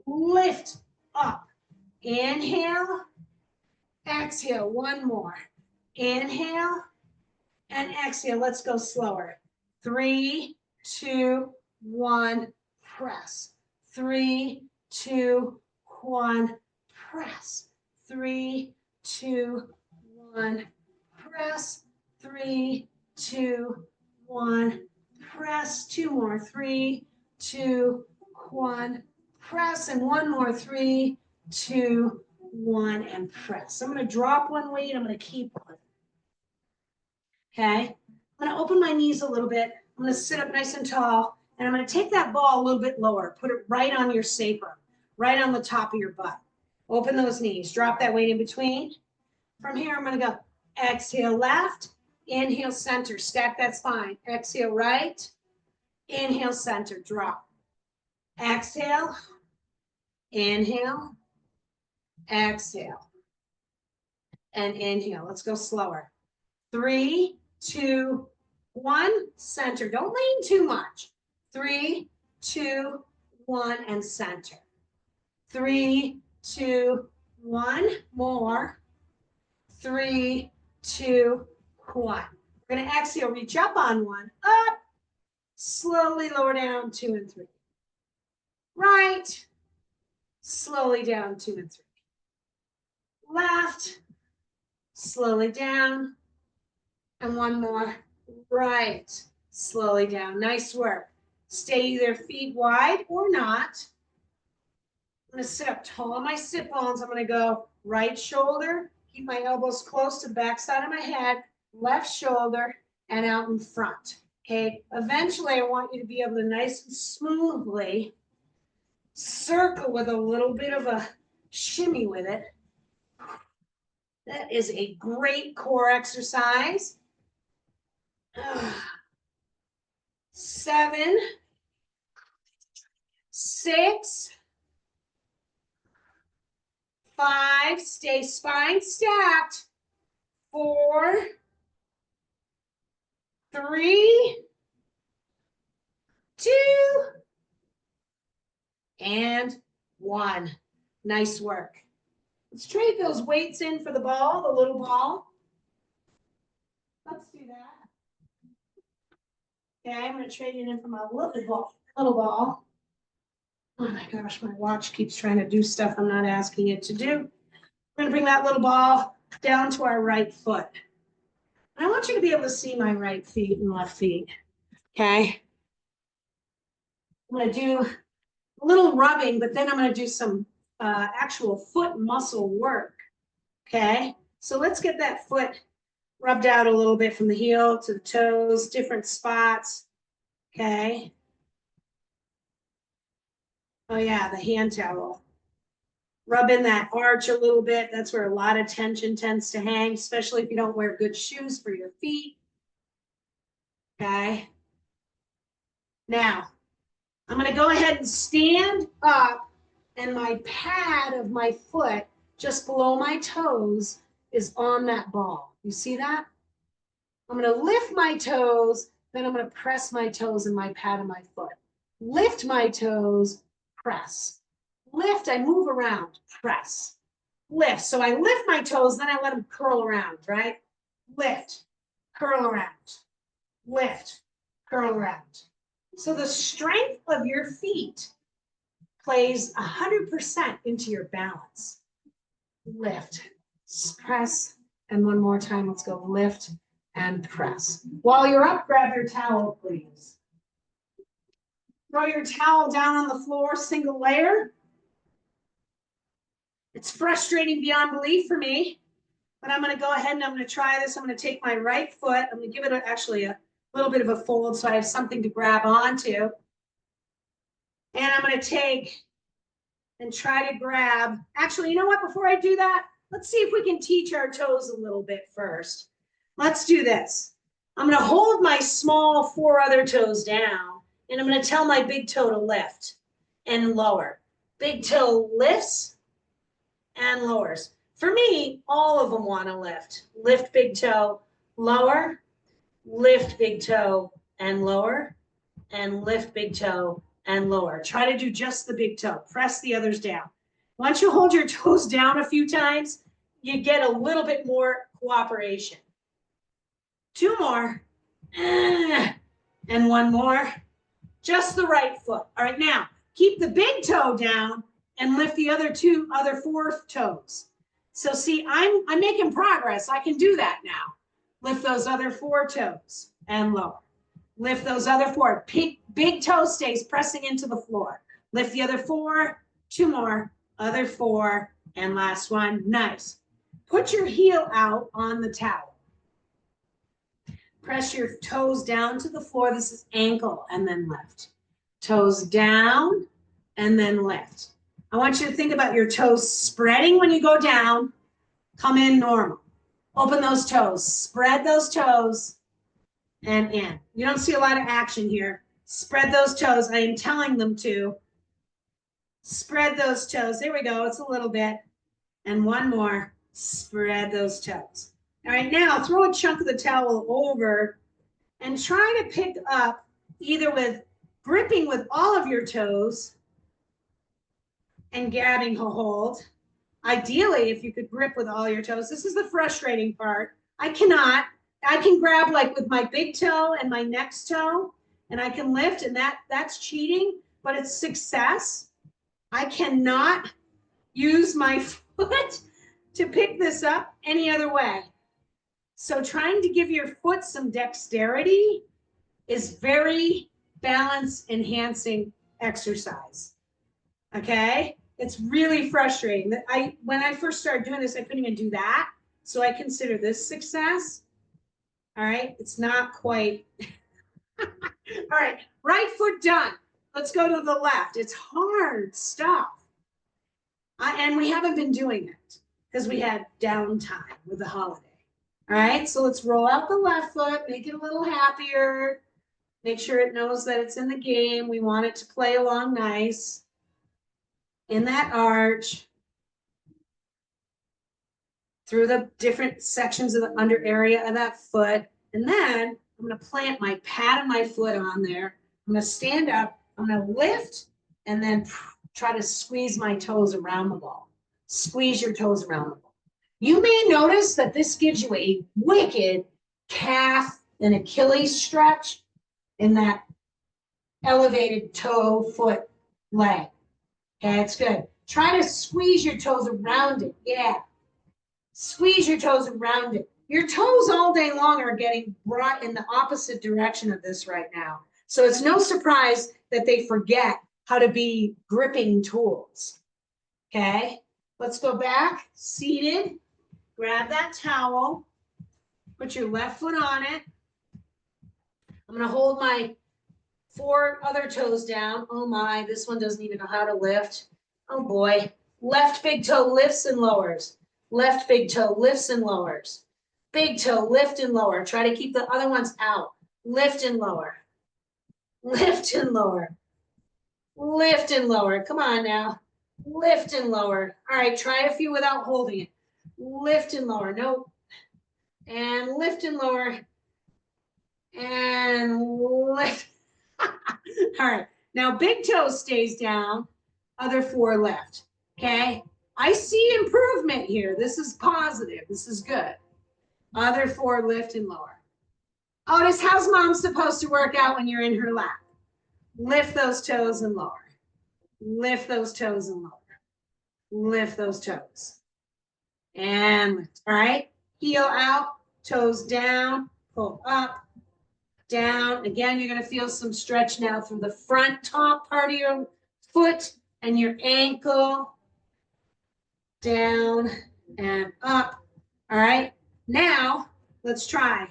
A: Lift up. Inhale, exhale. 1 more. Inhale and exhale. Let's go slower. 3, 2, 1, press. 3, 2, 1, press. 3, 2, 1, press. 3, 2, 1, press. 2 more. 3, 2, 1, press. And 1 more. 3, 2, 1, and press. I'm going to drop 1 weight. I'm going to keep 1. Okay. I'm going to open my knees a little bit. I'm going to sit up nice and tall. And I'm going to take that ball a little bit lower. Put it right on your sacrum, right on the top of your butt. Open those knees. Drop that weight in between. From here, I'm going to go exhale left. Inhale center. Stack that spine. Exhale right. Inhale center. Drop. Exhale. Inhale. Exhale. And inhale. Let's go slower. 3, 2, 1. Center. Don't lean too much. 3, 2, 1, and center. 3, 2, 1. More. 3, 2, 1. We're going to exhale. Reach up on 1. Up. Slowly lower down. 2 and 3. Right. Slowly down. 2 and 3. Left. Slowly down. And 1 more. Right. Slowly down. Nice work. Stay either feet wide or not. I'm going to sit up tall on my sit bones. I'm going to go right shoulder. Keep my elbows close to the back side of my head. Left shoulder and out in front. Okay. Eventually, I want you to be able to nice and smoothly circle with a little bit of a shimmy with it. That is a great core exercise. 7, 6, 5, stay spine stacked. 4, 3, 2, and 1. Nice work. Let's trade those weights in for the ball, the little ball. Let's do that. Okay, I'm going to trade it in for my little ball. Oh my gosh, my watch keeps trying to do stuff I'm not asking it to do. We're going to bring that little ball down to our right foot. And I want you to be able to see my right feet and left feet. Okay. I'm going to do a little rubbing, but then I'm going to do some actual foot muscle work. Okay. So let's get that foot rubbed out a little bit from the heel to the toes, different spots. Okay. Oh yeah, the hand towel. Rub in that arch a little bit. That's where a lot of tension tends to hang, especially if you don't wear good shoes for your feet. Okay. Now, I'm gonna go ahead and stand up, and my pad of my foot just below my toes is on that ball. You see that? I'm gonna lift my toes, then I'm gonna press my toes and my pad of my foot. Lift my toes, press. Lift, I move around, press. Lift, so I lift my toes, then I let them curl around, right? Lift, curl around, lift, curl around. So the strength of your feet plays 100% into your balance. Lift, press, and one more time, let's go lift and press. While you're up, grab your towel, please. Throw your towel down on the floor, single layer. It's frustrating beyond belief for me, but I'm gonna go ahead and I'm gonna try this. I'm gonna take my right foot, I'm gonna give it actually a little bit of a fold so I have something to grab onto. And I'm gonna take and try to grab, actually, you know what, before I do that, let's see if we can teach our toes a little bit first. Let's do this. I'm gonna hold my small 4 other toes down, and I'm gonna tell my big toe to lift and lower. Big toe lifts and lowers. For me, all of them wanna lift. Lift big toe, lower, lift big toe and lower, and lift big toe and lower. Try to do just the big toe. Press the others down. Once you hold your toes down a few times, you get a little bit more cooperation. 2 more. And 1 more. Just the right foot. All right, now keep the big toe down and lift the other 4 toes. So see, I'm making progress. I can do that now. Lift those other 4 toes and lower. Lift those other 4. Big toe stays pressing into the floor. Lift the other 4, 2 more, other 4, and last one. Nice. Put your heel out on the towel. Press your toes down to the floor. This is ankle, and then lift. Toes down, and then lift. I want you to think about your toes spreading when you go down. Come in normal. Open those toes. Spread those toes and in. You don't see a lot of action here. Spread those toes. I am telling them to. Spread those toes. There we go. It's a little bit. And 1 more. Spread those toes. All right, now throw a chunk of the towel over and try to pick up either with gripping with all of your toes and grabbing a hold. Ideally, if you could grip with all your toes. This is the frustrating part. I cannot. I can grab like with my big toe and my next toe, and I can lift, and that's cheating, but it's success. I cannot use my foot to pick this up any other way. So trying to give your foot some dexterity is very balance enhancing exercise. Okay? It's really frustrating that when I first started doing this, I couldn't even do that. So I consider this success. All right, it's not quite. All right, right foot done. Let's go to the left. It's hard stuff. And we haven't been doing it because we had downtime with the holiday. All right, so let's roll out the left foot, make it a little happier. Make sure it knows that it's in the game. We want it to play along nice. In that arch. Through the different sections of the under area of that foot. And then I'm gonna plant my pad of my foot on there. I'm gonna stand up, I'm gonna lift, and then try to squeeze my toes around the ball. Squeeze your toes around the ball. You may notice that this gives you a wicked calf and Achilles stretch in that elevated toe, foot, leg. Okay, it's good. Try to squeeze your toes around it. Yeah. Squeeze your toes around it. Your toes all day long are getting brought in the opposite direction of this right now. So it's no surprise that they forget how to be gripping tools. Okay, let's go back, seated. Grab that towel, put your left foot on it. I'm gonna hold my 4 other toes down. Oh my, this one doesn't even know how to lift. Oh boy. Left big toe lifts and lowers. Left big toe lifts and lowers. Big toe, lift and lower. Try to keep the other ones out. Lift and lower. Lift and lower. Lift and lower. Come on now. Lift and lower. All right, try a few without holding it. Lift and lower. Nope. And lift and lower. And lift. All right. Now big toe stays down. Other four left. Okay. I see improvement here. This is positive. This is good. Other four lift and lower. Otis, how's mom supposed to work out when you're in her lap? Lift those toes and lower. Lift those toes and lower. Lift those toes. And lift. All right. Heel out, toes down, pull up, down. Again, you're going to feel some stretch now through the front top part of your foot and your ankle. Down and up. All right. Now, let's try.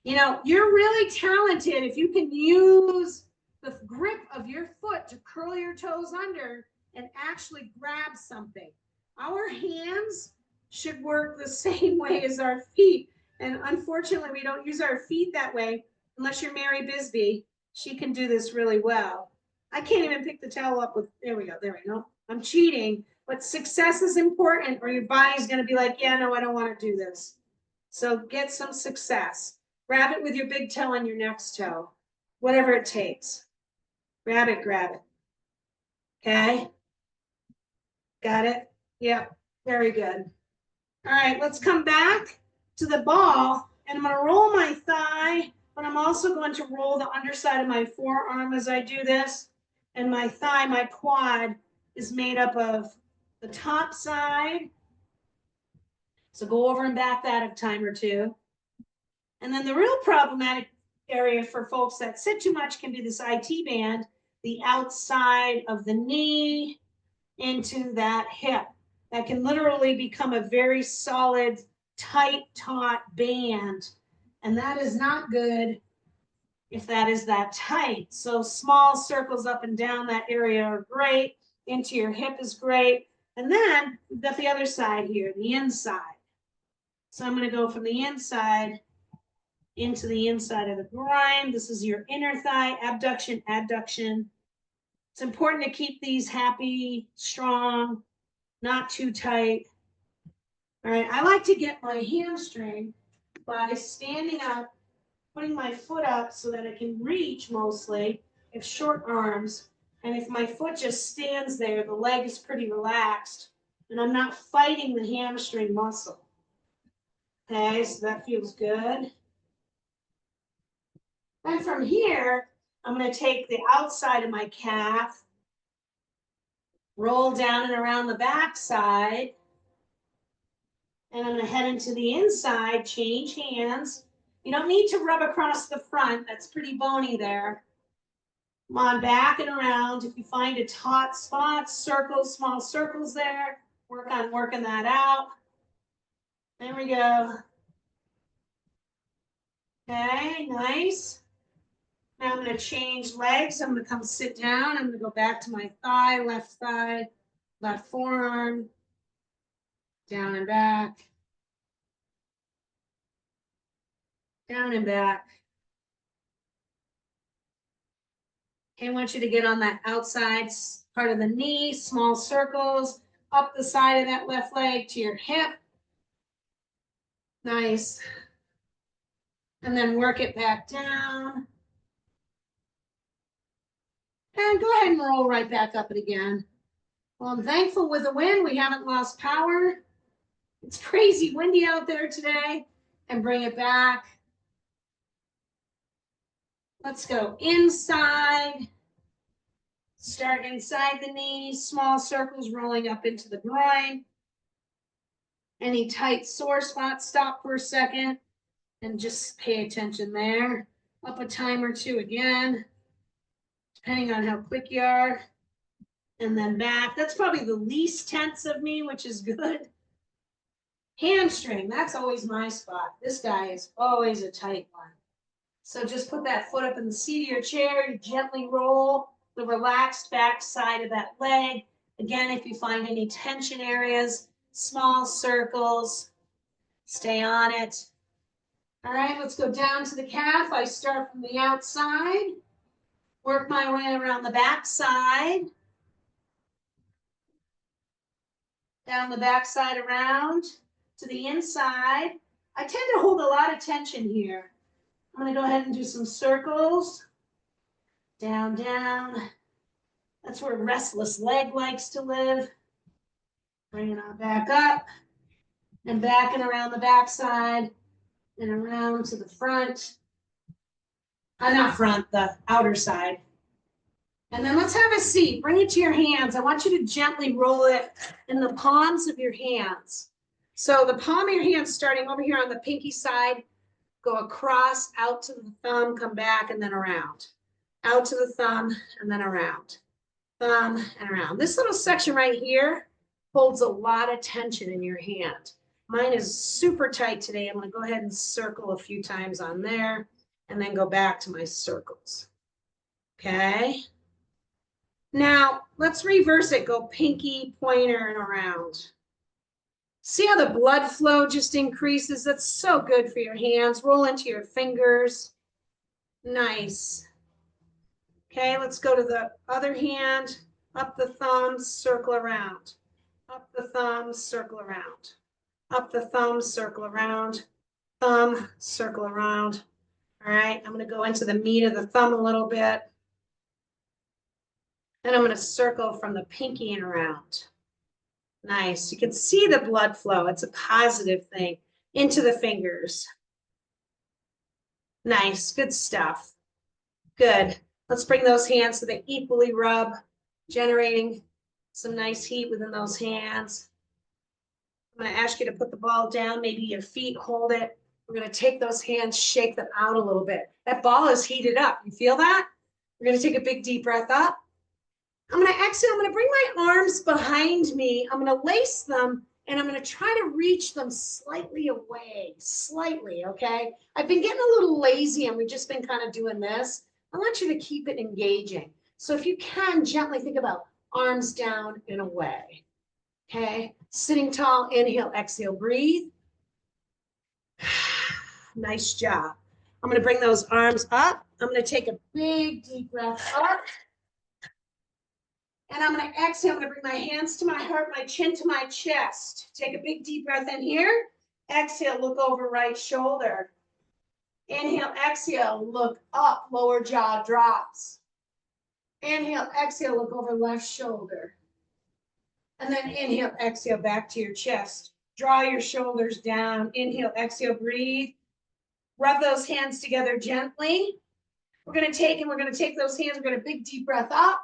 A: You know, you're really talented if you can use the grip of your foot to curl your toes under and actually grab something. Our hands should work the same way as our feet. And unfortunately, we don't use our feet that way unless you're Mary Bisbee. She can do this really well. I can't even pick the towel up with, there we go, there we go. I'm cheating, but success is important or your body's going to be like, yeah, no, I don't want to do this. So get some success. Grab it with your big toe on your next toe, whatever it takes. Grab it, grab it. Okay. Got it? Yep. Very good. All right, let's come back to the ball. And I'm going to roll my thigh, but I'm also going to roll the underside of my forearm as I do this. And my thigh, my quad, is made up of the top side. So go over and back that a time or two. And then the real problematic area for folks that sit too much can be this IT band, the outside of the knee into that hip. That can literally become a very solid, tight, taut band. And that is not good if that is that tight. So small circles up and down that area are great. Into your hip is great. And then we've got the other side here, the inside. So I'm going to go from the inside into the inside of the groin. This is your inner thigh, abduction, adduction. It's important to keep these happy, strong, not too tight. All right, I like to get my hamstring by standing up, putting my foot up so that I can reach mostly. I have short arms, and if my foot just stands there, the leg is pretty relaxed, and I'm not fighting the hamstring muscle. Okay, so that feels good. Then from here, I'm going to take the outside of my calf, roll down and around the back side, and I'm going to head into the inside, change hands. You don't need to rub across the front. That's pretty bony there. Come on, back and around. If you find a taut spot, circles, small circles there. Work on working that out. There we go. Okay, nice. Now I'm going to change legs. I'm going to come sit down. I'm going to go back to my thigh, left forearm, down and back, down and back. Okay, I want you to get on that outside part of the knee, small circles, up the side of that left leg to your hip. Nice. And then work it back down. And go ahead and roll right back up it again. Well, I'm thankful with the wind, we haven't lost power. It's crazy windy out there today. And bring it back. Let's go inside. Start inside the knees, small circles rolling up into the groin. Any tight sore spots, stop for a second and just pay attention there. Up a time or two again, depending on how quick you are. And then back. That's probably the least tense of me, which is good. Hamstring, that's always my spot. This guy is always a tight one. So just put that foot up in the seat of your chair. You gently roll the relaxed back side of that leg. Again, if you find any tension areas, small circles, stay on it. All right, let's go down to the calf. I start from the outside. Work my way around the back side. Down the back side around to the inside. I tend to hold a lot of tension here. I'm gonna go ahead and do some circles. Down, down. That's where restless leg likes to live. Bring it on back up and back and around the back side and around to the front. Not front, the outer side. And then let's have a seat. Bring it to your hands. I want you to gently roll it in the palms of your hands. So the palm of your hands starting over here on the pinky side, go across, out to the thumb, come back, and then around. Out to the thumb, and then around. Thumb, and around. This little section right here holds a lot of tension in your hand. Mine is super tight today. I'm going to go ahead and circle a few times on there, and then go back to my circles. Okay? Now, let's reverse it. Go pinky, pointer, and around. See how the blood flow just increases? That's so good for your hands. Roll into your fingers. Nice. Okay, let's go to the other hand. Up the thumbs, circle around. Up the thumbs, circle around. Up the thumbs, circle around. Thumb, circle around. All right, I'm going to go into the meat of the thumb a little bit. Then I'm going to circle from the pinky and around. Nice. You can see the blood flow. It's a positive thing into the fingers. Nice. Good stuff. Good. Let's bring those hands so they equally rub, generating some nice heat within those hands. I'm going to ask you to put the ball down, maybe your feet hold it. We're going to take those hands, shake them out a little bit. That ball is heated up. You feel that? We're going to take a big deep breath up. I'm going to exhale. I'm going to bring my arms behind me. I'm going to lace them, and I'm going to try to reach them slightly away, slightly, okay? I've been getting a little lazy, and we've just been kind of doing this. I want you to keep it engaging. So if you can, gently think about arms down and away, okay? Sitting tall, inhale, exhale, breathe. Nice job. I'm going to bring those arms up. I'm going to take a big, deep breath up. And I'm going to exhale. I'm going to bring my hands to my heart, my chin to my chest. Take a big deep breath in here. Exhale, look over right shoulder. Inhale, exhale, look up, lower jaw drops. Inhale, exhale, look over left shoulder. And then inhale, exhale, back to your chest. Draw your shoulders down. Inhale, exhale, breathe. Rub those hands together gently. We're going to take those hands. We're going to big deep breath up.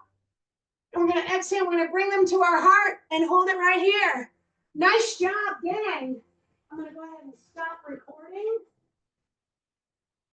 A: And we're going to exhale. We're going to bring them to our heart and hold it right here. Nice job, gang. I'm going to go ahead and stop recording.